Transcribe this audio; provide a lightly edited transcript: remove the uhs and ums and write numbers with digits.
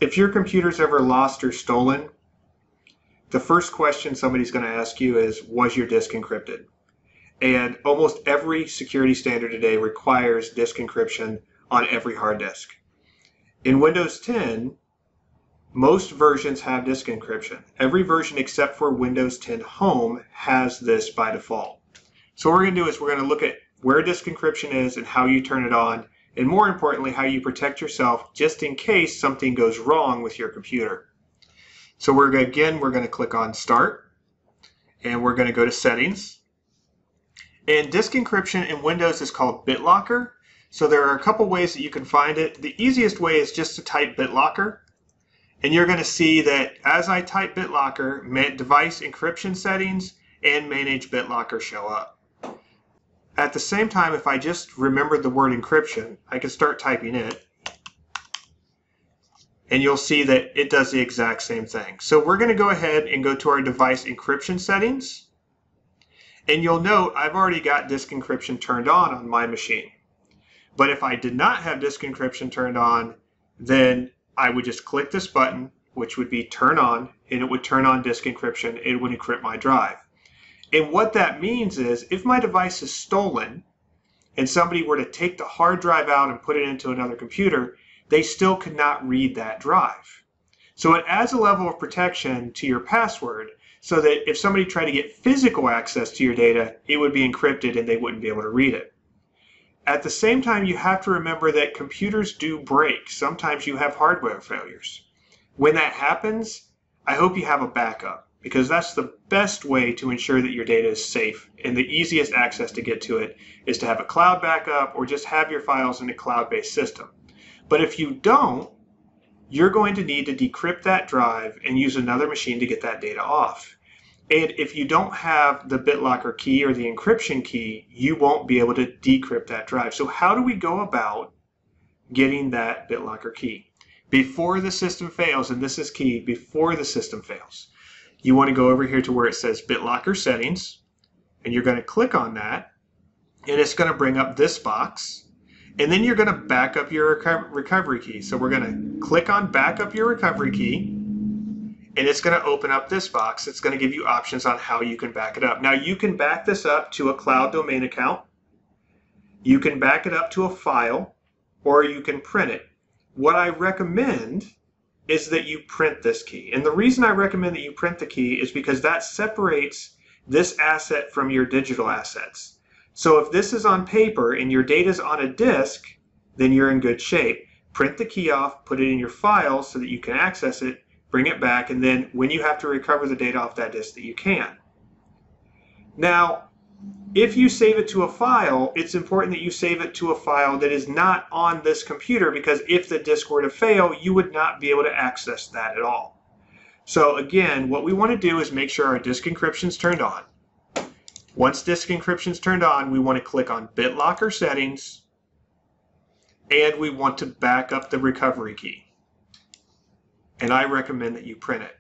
If your computer's ever lost or stolen, the first question somebody's going to ask you is, was your disk encrypted? And almost every security standard today requires disk encryption on every hard disk. In Windows 10, most versions have disk encryption. Every version except for Windows 10 Home has this by default. So what we're going to do is we're going to look at where disk encryption is and how you turn it on, and more importantly, how you protect yourself just in case something goes wrong with your computer. So we're going to click on Start, and we're going to go to Settings. And disk encryption in Windows is called BitLocker. So there are a couple ways that you can find it. The easiest way is just to type BitLocker. And you're going to see that as I type BitLocker, device encryption settings and manage BitLocker show up. At the same time, if I just remembered the word encryption, I can start typing it. And you'll see that it does the exact same thing. So we're going to go ahead and go to our device encryption settings. And you'll note I've already got disk encryption turned on my machine. But if I did not have disk encryption turned on, then I would just click this button, which would be turn on, and it would turn on disk encryption. It would encrypt my drive. And what that means is if my device is stolen and somebody were to take the hard drive out and put it into another computer, they still could not read that drive. So it adds a level of protection to your password so that if somebody tried to get physical access to your data, it would be encrypted and they wouldn't be able to read it. At the same time, you have to remember that computers do break. Sometimes you have hardware failures. When that happens, I hope you have a backup, because that's the best way to ensure that your data is safe, and the easiest access to get to it is to have a cloud backup or just have your files in a cloud-based system. But if you don't, you're going to need to decrypt that drive and use another machine to get that data off. And if you don't have the BitLocker key or the encryption key, you won't be able to decrypt that drive. So how do we go about getting that BitLocker key? Before the system fails, and this is key, before the system fails, you want to go over here to where it says BitLocker Settings, and you're going to click on that, and it's going to bring up this box, and then you're going to back up your recovery key. So we're going to click on Back Up Your Recovery Key, and it's going to open up this box. It's going to give you options on how you can back it up. Now you can back this up to a cloud domain account, you can back it up to a file, or you can print it. What I recommend is that you print this key. And the reason I recommend that you print the key is because that separates this asset from your digital assets. So if this is on paper and your data is on a disk, then you're in good shape. Print the key off, put it in your file so that you can access it, bring it back, and then when you have to recover the data off that disk, that you can. Now, if you save it to a file, it's important that you save it to a file that is not on this computer, because if the disk were to fail, you would not be able to access that at all. So again, what we want to do is make sure our disk encryption is turned on. Once disk encryption is turned on, we want to click on BitLocker Settings, and we want to back up the recovery key. And I recommend that you print it.